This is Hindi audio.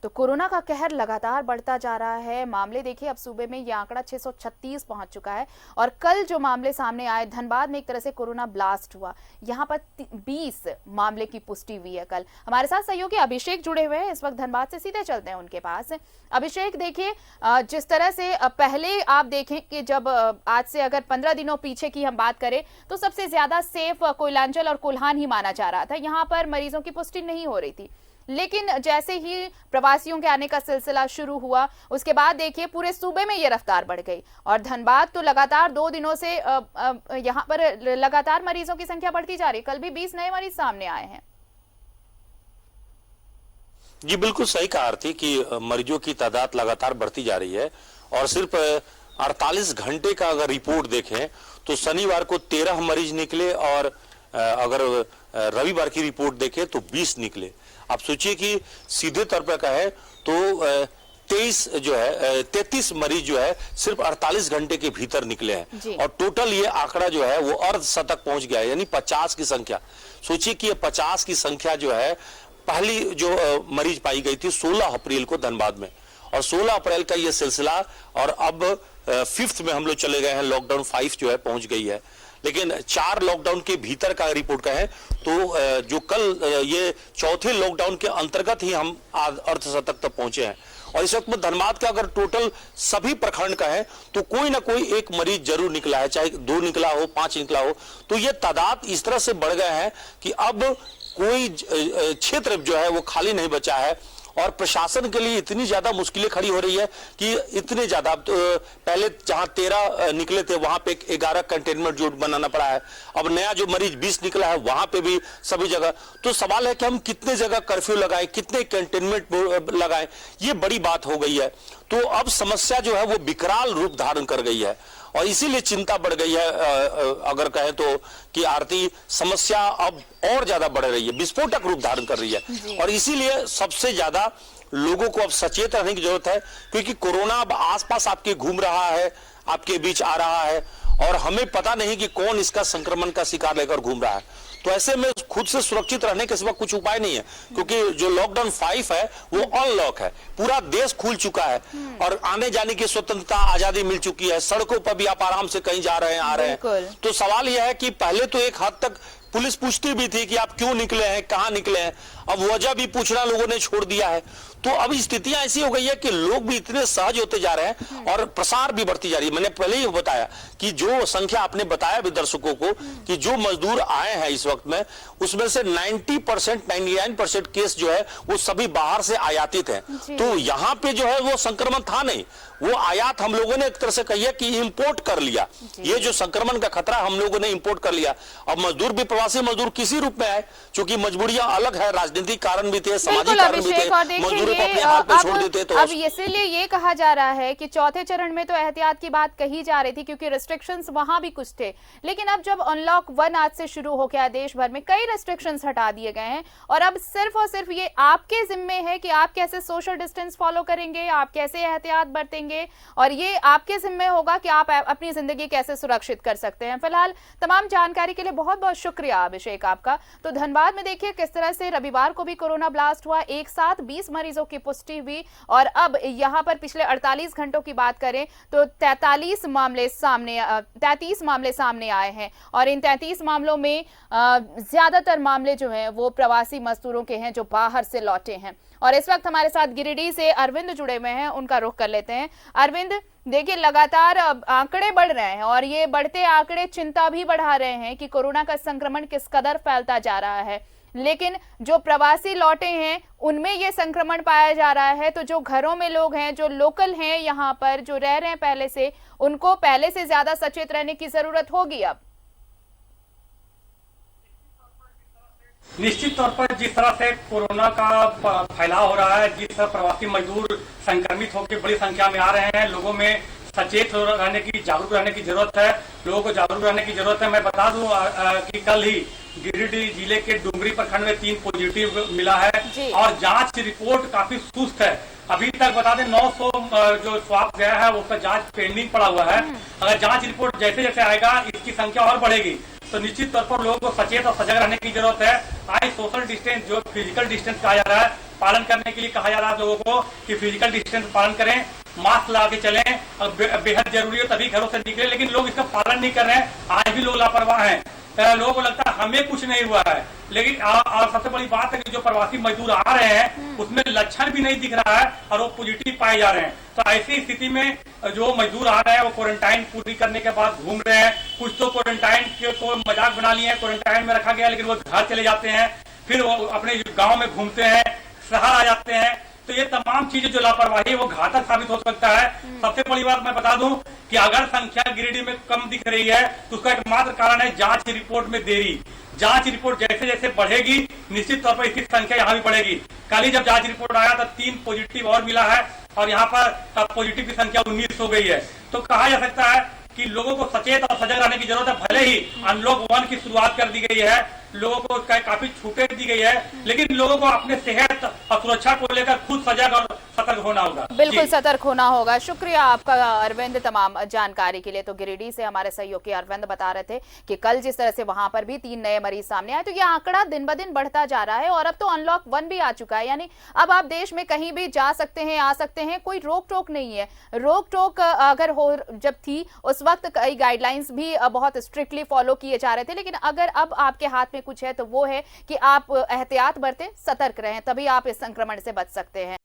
तो कोरोना का कहर लगातार बढ़ता जा रहा है। मामले देखिए, अब सूबे में ये आंकड़ा 636 पहुंच चुका है और कल जो मामले सामने आए, धनबाद में एक तरह से कोरोना ब्लास्ट हुआ, यहां पर 20 मामले की पुष्टि हुई है कल। हमारे साथ सहयोगी अभिषेक जुड़े हुए हैं, इस वक्त धनबाद से सीधे चलते हैं उनके पास। अभिषेक, देखिए जिस तरह से पहले आप देखें कि जब आज से अगर 15 दिनों पीछे की हम बात करें तो सबसे ज्यादा सेफ कोयलांचल और कोल्हान ही माना जा रहा था, यहाँ पर मरीजों की पुष्टि नहीं हो रही थी। लेकिन जैसे ही प्रवासियों के आने का सिलसिला शुरू हुआ, उसके बाद देखिए पूरे सूबे में ये रफ्तार बढ़ गई और धनबाद तो लगातार 2 दिनों से यहाँ पर लगातार मरीजों की संख्या बढ़ती जा रही है। कल भी 20 नए मरीज सामने आए हैं। जी बिल्कुल सही कहा आरती कि मरीजों की तादाद लगातार बढ़ती जा रही है और सिर्फ 48 घंटे का अगर रिपोर्ट देखें तो शनिवार को 13 मरीज निकले और अगर रविवार की रिपोर्ट देखें तो 20 निकले। आप सोचिए कि सीधे तौर पर कहे तो 33 मरीज जो है सिर्फ 48 घंटे के भीतर निकले हैं और टोटल ये आंकड़ा जो है वो अर्धशतक पहुंच गया है, यानी 50 की संख्या। सोचिए कि ये 50 की संख्या जो है, पहली जो मरीज पाई गई थी 16 अप्रैल को धनबाद में, और 16 अप्रैल का ये सिलसिला और अब 5th में हम लोग चले गए हैं। लॉकडाउन 5 जो है पहुंच गई है, लेकिन 4 लॉकडाउन के भीतर का रिपोर्ट का है तो जो कल ये चौथे लॉकडाउन के अंतर्गत ही हम अर्धशतक तक पहुंचे हैं। और इस वक्त में धनबाद का अगर टोटल सभी प्रखंड का है तो कोई ना कोई एक मरीज जरूर निकला है, चाहे 2 निकला हो, 5 निकला हो। तो ये तादाद इस तरह से बढ़ गए हैं कि अब कोई क्षेत्र जो है वो खाली नहीं बचा है और प्रशासन के लिए इतनी ज्यादा मुश्किलें खड़ी हो रही है कि इतने ज्यादा पहले जहां 13 निकले थे वहां पे 11 कंटेनमेंट जोन बनाना पड़ा है। अब नया जो मरीज 20 निकला है वहां पे भी सभी जगह। तो सवाल है कि हम कितने जगह कर्फ्यू लगाएं, कितने कंटेनमेंट लगाएं, ये बड़ी बात हो गई है। तो अब समस्या जो है वो विकराल रूप धारण कर गई है और इसीलिए चिंता बढ़ गई है। अगर कहें तो कि आरती समस्या अब और ज्यादा बढ़ रही है, विस्फोटक रूप धारण कर रही है और इसीलिए सबसे ज्यादा लोगों को अब सचेत रहने की जरूरत है, क्योंकि कोरोना अब आसपास आपके घूम रहा है, आपके बीच आ रहा है और हमें पता नहीं कि कौन इसका संक्रमण का शिकार लेकर घूम रहा है। तो ऐसे में खुद से सुरक्षित रहने के सिवा कुछ उपाय नहीं है, क्योंकि जो लॉकडाउन 5 है वो अनलॉक है, पूरा देश खुल चुका है और आने जाने की स्वतंत्रता, आजादी मिल चुकी है। सड़कों पर भी आप आराम से कहीं जा रहे हैं, आ रहे हैं। तो सवाल यह है कि पहले तो एक हद तक पुलिस पूछती भी थी कि आप क्यों निकले हैं, कहां निकले हैं, अब वजह भी पूछना लोगों ने छोड़ दिया है। तो अब स्थितियां ऐसी हो गई है कि लोग भी इतने सहज होते जा रहे हैं और प्रसार भी बढ़ती जा रही है। मैंने पहले ही बताया कि जो संख्या आपने बताया भी दर्शकों को कि जो मजदूर आए हैं इस वक्त में, उसमें से 99% केस जो है वो सभी बाहर से आयातित हैं। तो यहाँ पे जो है वो संक्रमण था नहीं, वो आयात हम लोगों ने एक तरह से कही है कि इंपोर्ट कर लिया। ये जो संक्रमण का खतरा हम लोगों ने इंपोर्ट कर लिया। अब मजदूर भी, प्रवासी मजदूर किसी रूप में आए, क्योंकि मजबूरियां अलग है, राजनीतिक कारण भी थे, सामाजिक कारण भी थे, मजदूरों को अपने हाथ पे छोड़ देते। तो अब इसीलिए ये कहा जा रहा है कि चौथे चरण में तो एहतियात की बात कही जा रही थी, क्योंकि रिस्ट्रिक्शंस वहां भी कुछ थे, लेकिन अब जब अनलॉक 1 आज से शुरू हो गया, देश भर में कई रिस्ट्रिक्शंस हटा दिए गए हैं और अब सिर्फ और सिर्फ ये आपके जिम्मे है कि आप कैसे सोशल डिस्टेंस फॉलो करेंगे, आप कैसे एहतियात बरतेंगे और ये आपके जिम्मे होगा कि आप अपनी जिंदगी कैसे सुरक्षित कर सकते हैं। फिलहाल तमाम जानकारी के लिए बहुत बहुत शुक्रिया अभिषेक आपका। तो धनबाद में देखिए किस तरह से रविवार को भी कोरोना ब्लास्ट हुआ, एक साथ 20 मरीजों की पुष्टि हुई और अब यहाँ पर पिछले 48 घंटों की बात करें तो 33 मामले सामने आए हैं और इन 33 मामलों में ज्यादातर मामले जो हैं वो प्रवासी मजदूरों के हैं जो बाहर से लौटे हैं। और इस वक्त हमारे साथ गिरिडीह से अरविंद जुड़े हुए हैं, उनका रुख कर लेते हैं। अरविंद, देखिए लगातार आंकड़े बढ़ रहे हैं और ये बढ़ते आंकड़े चिंता भी बढ़ा रहे हैं कि कोरोना का संक्रमण किस कदर फैलता जा रहा है, लेकिन जो प्रवासी लौटे हैं उनमें ये संक्रमण पाया जा रहा है। तो जो घरों में लोग हैं, जो लोकल हैं, यहाँ पर जो रह रहे हैं पहले से, उनको पहले से ज्यादा सचेत रहने की जरूरत होगी। अब निश्चित तौर पर जिस तरह से कोरोना का फैलाव हो रहा है, जिस तरह प्रवासी मजदूर संक्रमित होकर बड़ी संख्या में आ रहे हैं, लोगों में सचेत रहने की, जागरूक रहने की जरूरत है। लोगों को जागरूक रहने की जरूरत है। मैं बता दूं कि कल ही गिरिडीह जिले के डुमरी प्रखंड में 3 पॉजिटिव मिला है और जांच रिपोर्ट काफी सुस्त है। अभी तक बता दें 900 जो स्वाब गया है वो उसका जांच पेंडिंग पड़ा हुआ है। अगर जांच रिपोर्ट जैसे जैसे आएगा इसकी संख्या और बढ़ेगी। तो निश्चित तौर पर लोगों को सचेत और सजग रहने की जरूरत है। आज सोशल डिस्टेंस, जो फिजिकल डिस्टेंस कहा जा रहा है, पालन करने के लिए कहा जा रहा है लोगों को कि फिजिकल डिस्टेंस पालन करें, मास्क लगा के चलें, और बेहद जरूरी हो तभी घरों से निकले, लेकिन लोग इसका पालन नहीं कर रहे हैं। आज भी लोग लापरवाह हैं। लोगों को लगता है हमें कुछ नहीं हुआ है, लेकिन सबसे बड़ी बात है कि जो प्रवासी मजदूर आ रहे हैं उसमें लक्षण भी नहीं दिख रहा है और वो पॉजिटिव पाए जा रहे हैं। तो ऐसी स्थिति में जो मजदूर आ रहे हैं वो क्वारंटाइन पूरी करने के बाद घूम रहे हैं। कुछ तो क्वारंटाइन को मजाक बना लिए हैं, क्वारंटाइन में रखा गया, लेकिन वो घर चले जाते हैं, फिर वो अपने गाँव में घूमते हैं, शहर आ जाते हैं। तो ये तमाम चीजें जो लापरवाही है वो घातक साबित हो सकता है। सबसे बड़ी बात मैं बता दूं कि अगर संख्या गिरिडीह में कम दिख रही है तो उसका एकमात्र कारण है जांच रिपोर्ट में देरी। जांच रिपोर्ट जैसे जैसे बढ़ेगी निश्चित तौर पर इसकी संख्या यहाँ भी बढ़ेगी। कल ही जब जांच रिपोर्ट आया तो 3 पॉजिटिव और मिला है और यहाँ पर पॉजिटिव की संख्या 19 हो गई है। तो कहा जा सकता है कि लोगों को सचेत और सजग रहने की जरूरत है। भले ही अनलॉक 1 की शुरुआत कर दी गई है, लोगों को काफी छूटें दी गई है, लेकिन लोगों को अपने सेहत और सुरक्षा को लेकर खुद सजग और सतर्क होना होगा। बिल्कुल सतर्क होना होगा। शुक्रिया आपका अरविंद तमाम जानकारी के लिए। तो गिरिडीह से हमारे सहयोगी अरविंद बता रहे थे कि कल जिस तरह से वहां पर भी 3 नए मरीज सामने आए, तो ये आंकड़ा दिन ब दिन बढ़ता जा रहा है और अब तो अनलॉक 1 भी आ चुका है, यानी अब आप देश में कहीं भी जा सकते हैं, आ सकते हैं, कोई रोक टोक नहीं है। रोक टोक अगर हो जब थी उस वक्त कई गाइडलाइंस भी बहुत स्ट्रिक्टली फॉलो किए जा रहे थे, लेकिन अगर अब आपके हाथ में कुछ है तो वो है कि आप एहतियात बरतें, सतर्क रहें, तभी आप इस संक्रमण से बच सकते हैं।